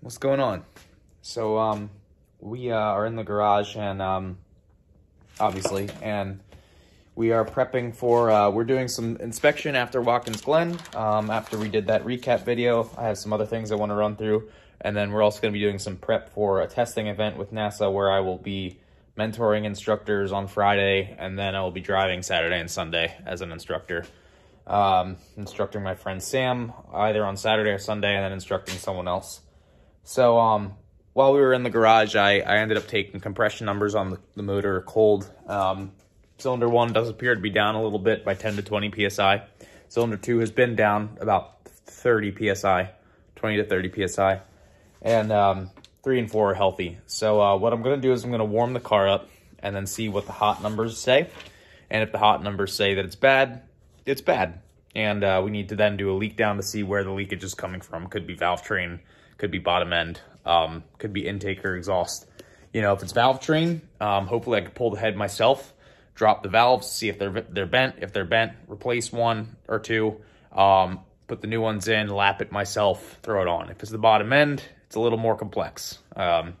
What's going on? So we are in the garage and obviously, and we are prepping for we're doing some inspection after Watkins Glen. After we did that recap video, I have some other things I want to run through, and then we're also going to be doing some prep for a testing event with NASA where I will be mentoring instructors on Friday, and then I will be driving Saturday and Sunday as an instructor. Instructing my friend Sam either on Saturday or Sunday, and then instructing someone else. So while we were in the garage, I ended up taking compression numbers on the motor cold. Cylinder 1 does appear to be down a little bit by 10 to 20 psi. Cylinder 2 has been down about 30 psi, 20 to 30 psi. And 3 and 4 are healthy. So what I'm going to do is I'm going to warm the car up and then see what the hot numbers say. And if the hot numbers say that it's bad, it's bad. And we need to then do a leak down to see where the leakage is coming from. Could be valve train, could be bottom end, could be intake or exhaust. You know, if it's valve train, hopefully I could pull the head myself, drop the valves, see if they're bent. If they're bent, replace one or two, put the new ones in, lap it myself, throw it on. If it's the bottom end, it's a little more complex. So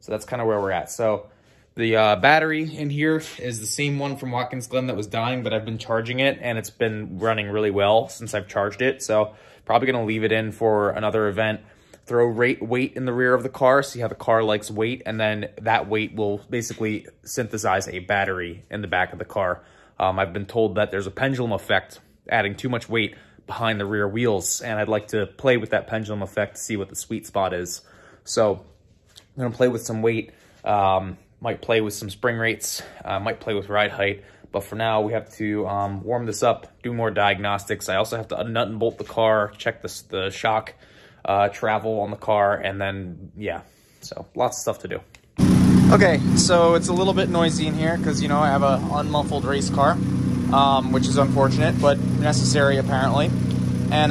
that's kind of where we're at. So the battery in here is the same one from Watkins Glen that was dying, but I've been charging it and it's been running really well since I've charged it. So probably gonna leave it in for another event. Throw weight in the rear of the car, see how the car likes weight, and then that weight will basically synthesize a battery in the back of the car. I've been told that there's a pendulum effect, adding too much weight behind the rear wheels, and I'd like to play with that pendulum effect to see what the sweet spot is. So I'm gonna play with some weight, might play with some spring rates, might play with ride height, but for now we have to warm this up, do more diagnostics. I also have to unnut and bolt the car, check the shock travel on the car, and then yeah, so lots of stuff to do. Okay, so it's a little bit noisy in here because, you know, I have a unmuffled race car, which is unfortunate but necessary apparently. And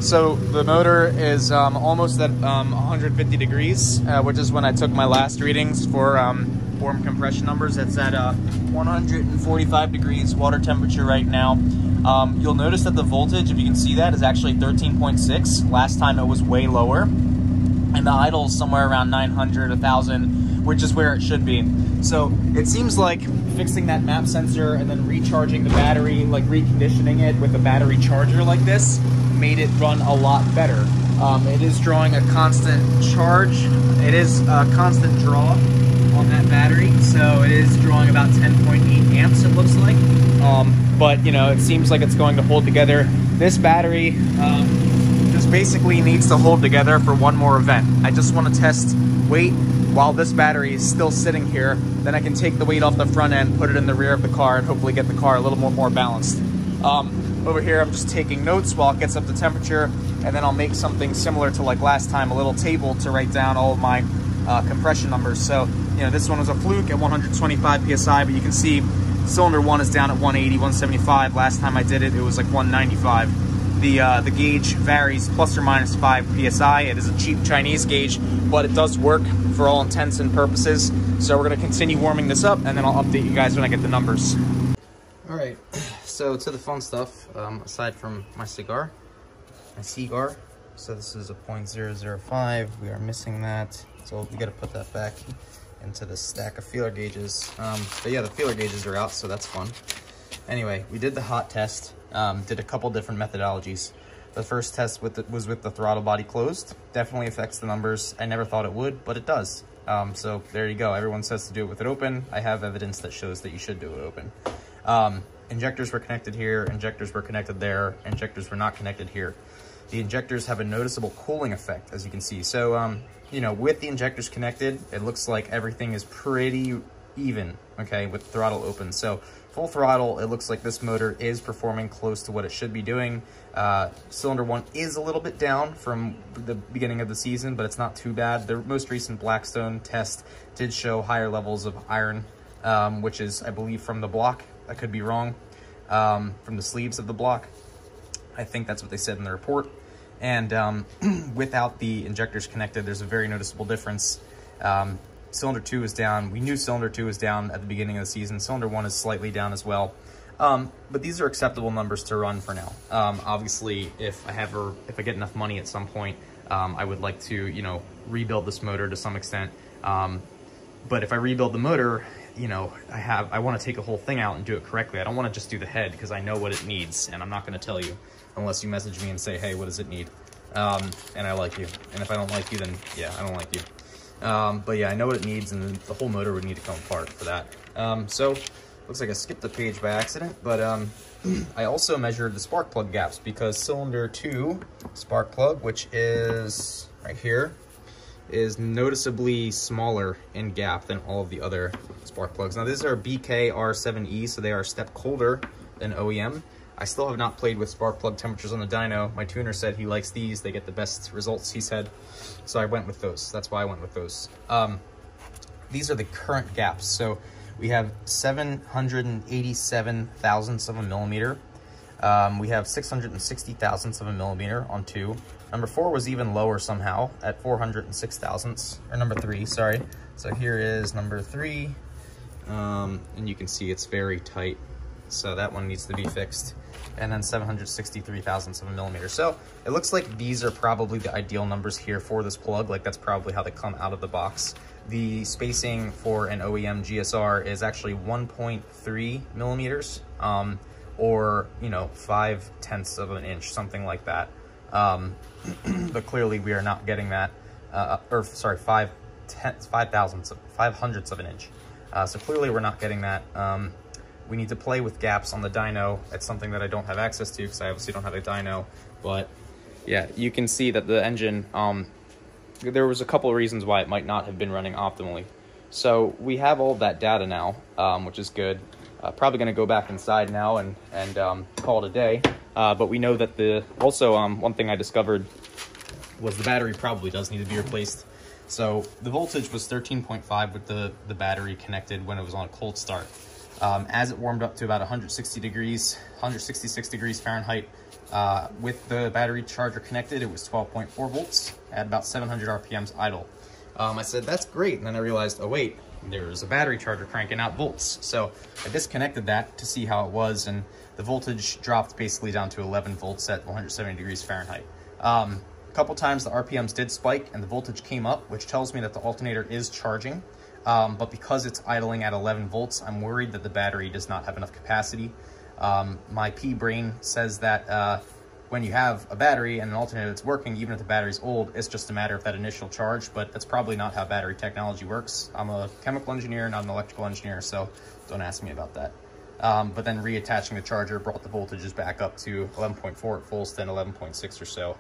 so the motor is almost at 150 degrees, which is when I took my last readings for warm compression numbers. It's at 145 degrees water temperature right now. You'll notice that the voltage, if you can see that, is actually 13.6. Last time it was way lower. And the idle is somewhere around 900, 1,000, which is where it should be. So it seems like fixing that map sensor and then recharging the battery, like reconditioning it with a battery charger like this, made it run a lot better. It is drawing a constant charge. It is a constant draw on that battery. So it is drawing about 10.8 amps, it looks like. But you know, it seems like it's going to hold together. This battery just basically needs to hold together for one more event. I just want to test weight while this battery is still sitting here. Then I can take the weight off the front end, put it in the rear of the car, and hopefully get the car a little more balanced. Over here, I'm just taking notes while it gets up to temperature, and then I'll make something similar to like last time, a little table to write down all of my compression numbers. So, you know, this one was a fluke at 125 psi, but you can see cylinder 1 is down at 180, 175. Last time I did it, it was like 195. The gauge varies plus or minus 5 psi. It is a cheap Chinese gauge, but it does work for all intents and purposes. So we're going to continue warming this up, and then I'll update you guys when I get the numbers. All right, so to the fun stuff, aside from my cigar. So this is a 0.005. We are missing that, so we got to put that back into the stack of feeler gauges. But yeah, the feeler gauges are out, so that's fun. Anyway, we did the hot test, did a couple different methodologies. The first test was with the throttle body closed. Definitely affects the numbers. I never thought it would, but it does. So there you go. Everyone says to do it with it open. I have evidence that shows that you should do it open. Injectors were connected here, injectors were connected there, injectors were not connected here. The injectors have a noticeable cooling effect, as you can see. So, you know, with the injectors connected, it looks like everything is pretty even, okay, with throttle open. So full throttle, it looks like this motor is performing close to what it should be doing. Cylinder 1 is a little bit down from the beginning of the season, but it's not too bad. The most recent Blackstone test did show higher levels of iron, which is, I believe, from the block. I could be wrong, from the sleeves of the block. I think that's what they said in the report. And without the injectors connected, there's a very noticeable difference. Cylinder 2 is down. We knew cylinder 2 was down at the beginning of the season. Cylinder 1 is slightly down as well. But these are acceptable numbers to run for now. Obviously, if I get enough money at some point, I would like to, you know, rebuild this motor to some extent. But if I rebuild the motor, you know, I want to take a whole thing out and do it correctly. I don't want to just do the head because I know what it needs, and I'm not going to tell you unless you message me and say, hey, what does it need? And I like you. And if I don't like you, then yeah, I don't like you. But yeah, I know what it needs, and the whole motor would need to come apart for that. So looks like I skipped the page by accident, but I also measured the spark plug gaps because cylinder 2 spark plug, which is right here, is noticeably smaller in gap than all of the other spark plugs. Now these are BK R7E, so they are a step colder than OEM. I still have not played with spark plug temperatures on the dyno. My tuner said he likes these. They get the best results, he said. So I went with those. That's why I went with those. These are the current gaps. So we have 787 thousandths of a millimeter. We have 660 thousandths of a millimeter on 2. Number 4 was even lower somehow at 406 thousandths, or number 3, sorry. So here is number 3, and you can see it's very tight. So that one needs to be fixed. And then 763 thousandths of a millimeter. So it looks like these are probably the ideal numbers here for this plug. Like that's probably how they come out of the box. The spacing for an OEM GSR is actually 1.3 millimeters, or, you know, 5/10ths of an inch, something like that. But clearly we are not getting that, or sorry, 5/100ths of an inch. So clearly we're not getting that. We need to play with gaps on the dyno. It's something that I don't have access to because I obviously don't have a dyno. But yeah, you can see that the engine, there was a couple of reasons why it might not have been running optimally. So we have all that data now, which is good. Probably going to go back inside now and call it a day. But we know that also one thing I discovered was the battery probably does need to be replaced. So the voltage was 13.5 with the battery connected when it was on a cold start. As it warmed up to about 166 degrees Fahrenheit, with the battery charger connected, it was 12.4 volts at about 700 RPMs idle. I said, that's great. And then I realized, oh wait, there's a battery charger cranking out volts. So I disconnected that to see how it was, and the voltage dropped basically down to 11 volts at 170 degrees Fahrenheit. A couple times the RPMs did spike and the voltage came up, which tells me that the alternator is charging. But because it's idling at 11 volts, I'm worried that the battery does not have enough capacity. My P-brain says that when you have a battery and an alternator that's working, even if the battery's old, it's just a matter of that initial charge, but that's probably not how battery technology works. I'm a chemical engineer, not an electrical engineer, so don't ask me about that. But then reattaching the charger brought the voltages back up to 11.4 at full, then 11.6 or so.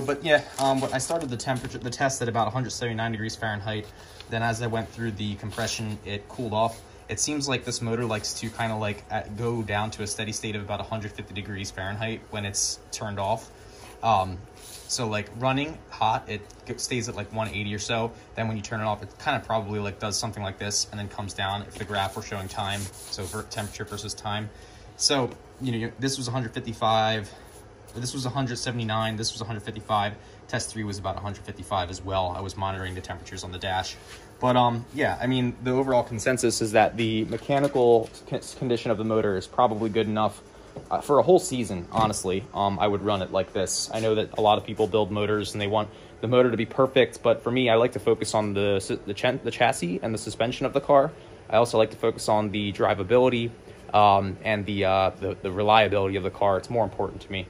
But yeah, I started the test at about 179 degrees Fahrenheit. Then as I went through the compression, it cooled off. It seems like this motor likes to kind of like go down to a steady state of about 150 degrees Fahrenheit when it's turned off. So like running hot, it stays at like 180 or so. Then when you turn it off, it kind of probably like does something like this and then comes down if the graph were showing time. So temperature versus time. So, you know, this was 155. This was 179, this was 155, test 3 was about 155 as well. I was monitoring the temperatures on the dash. But yeah, I mean, the overall consensus is that the mechanical condition of the motor is probably good enough for a whole season, honestly. I would run it like this. I know that a lot of people build motors and they want the motor to be perfect, but for me, I like to focus on the chassis and the suspension of the car. I also like to focus on the drivability and the reliability of the car. It's more important to me.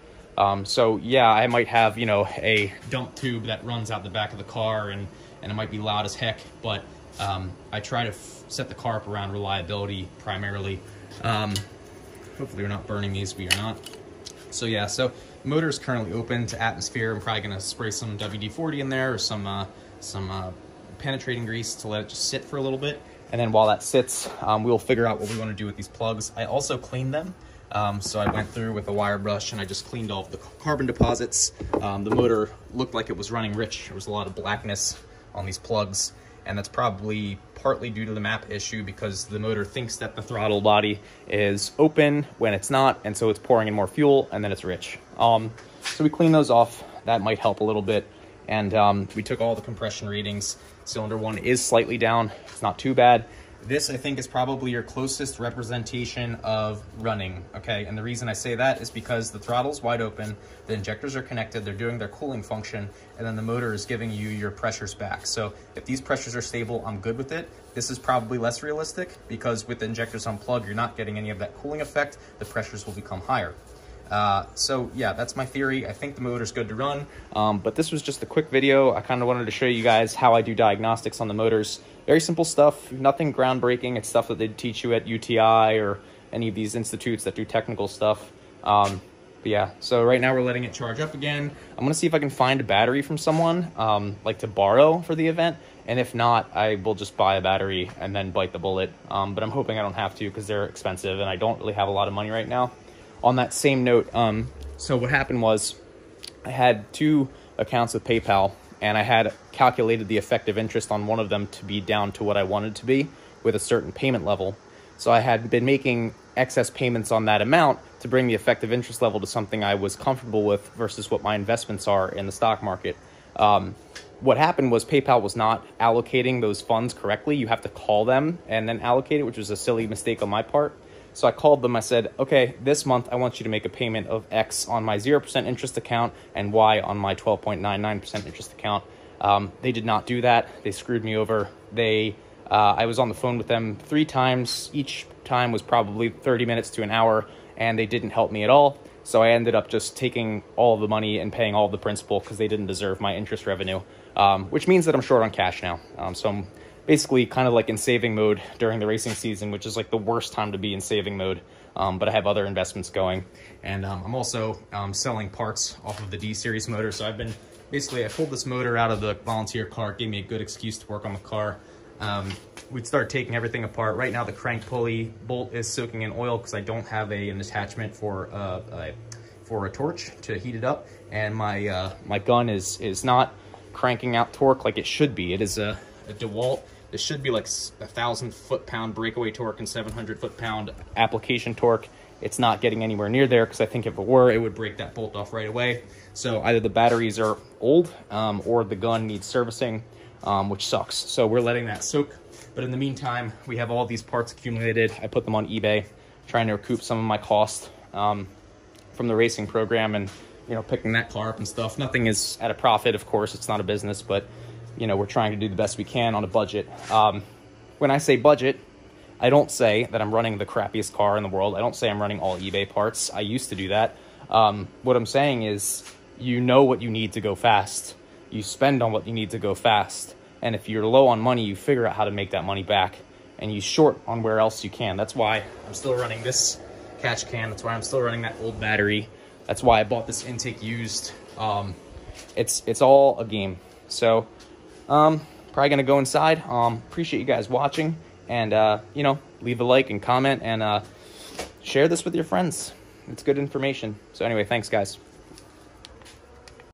So yeah, I might have, you know, a dump tube that runs out the back of the car and it might be loud as heck, but I try to set the car up around reliability primarily. Hopefully we're not burning these, we are not. So yeah, so the motor is currently open to atmosphere. I'm probably gonna spray some WD-40 in there or some penetrating grease to let it just sit for a little bit. And then while that sits, we'll figure out what we want to do with these plugs. I also cleaned them. So I went through with a wire brush and I just cleaned all of the carbon deposits. The motor looked like it was running rich. There was a lot of blackness on these plugs, and that's probably partly due to the map issue because the motor thinks that the throttle body is open when it's not, and so it's pouring in more fuel and then it's rich. So we cleaned those off. That might help a little bit. And we took all the compression readings. Cylinder 1 is slightly down. It's not too bad. This, I think, is probably your closest representation of running, okay? And the reason I say that is because the throttle's wide open, the injectors are connected, they're doing their cooling function, and then the motor is giving you your pressures back. So if these pressures are stable, I'm good with it. This is probably less realistic because with the injectors unplugged, you're not getting any of that cooling effect. The pressures will become higher. So yeah, that's my theory. I think the motor's good to run, but this was just a quick video. I kind of wanted to show you guys how I do diagnostics on the motors. Very simple stuff, nothing groundbreaking. It's stuff that they teach you at UTI or any of these institutes that do technical stuff. But yeah, so right now we're letting it charge up again. I'm gonna see if I can find a battery from someone, like to borrow for the event. And if not, I will just buy a battery and then bite the bullet. But I'm hoping I don't have to because they're expensive and I don't really have a lot of money right now. On that same note, so what happened was I had 2 accounts with PayPal, and I had calculated the effective interest on one of them to be down to what I wanted to be with a certain payment level. So I had been making excess payments on that amount to bring the effective interest level to something I was comfortable with versus what my investments are in the stock market. What happened was PayPal was not allocating those funds correctly. You have to call them and then allocate it, which was a silly mistake on my part. So I called them, I said, okay, this month I want you to make a payment of X on my 0% interest account and Y on my 12.99% interest account. They did not do that. They screwed me over. I was on the phone with them 3 times. Each time was probably 30 minutes to an hour, and they didn't help me at all. So I ended up just taking all of the money and paying all of the principal because they didn't deserve my interest revenue, which means that I'm short on cash now. So I'm basically kind of like in saving mode during the racing season, which is like the worst time to be in saving mode. But I have other investments going, and I'm also selling parts off of the D-Series motor. So I've been basically, I pulled this motor out of the volunteer car. It gave me a good excuse to work on the car. We'd start taking everything apart. Right now the crank pulley bolt is soaking in oil because I don't have an attachment for a torch to heat it up, and my gun is not cranking out torque like it should be. It is a DeWalt. This should be like 1,000 foot-pound breakaway torque and 700 foot-pound application torque. It's not getting anywhere near there because I think if it were, it would break that bolt off right away. So either the batteries are old or the gun needs servicing, which sucks. So we're letting that soak. But in the meantime, we have all these parts accumulated. I put them on eBay, trying to recoup some of my cost from the racing program and, you know, picking that car up and stuff. Nothing is at a profit, of course. It's not a business, but you know, we're trying to do the best we can on a budget. When I say budget, I don't say that I'm running the crappiest car in the world. I don't say I'm running all eBay parts. I used to do that. What I'm saying is, you know what you need to go fast. You spend on what you need to go fast. And if you're low on money, you figure out how to make that money back. And you short on where else you can. That's why I'm still running this catch can. That's why I'm still running that old battery. That's why I bought this intake used. It's all a game. So probably gonna go inside. Appreciate you guys watching, and you know, leave a like and comment, and share this with your friends. It's good information. So anyway, thanks guys.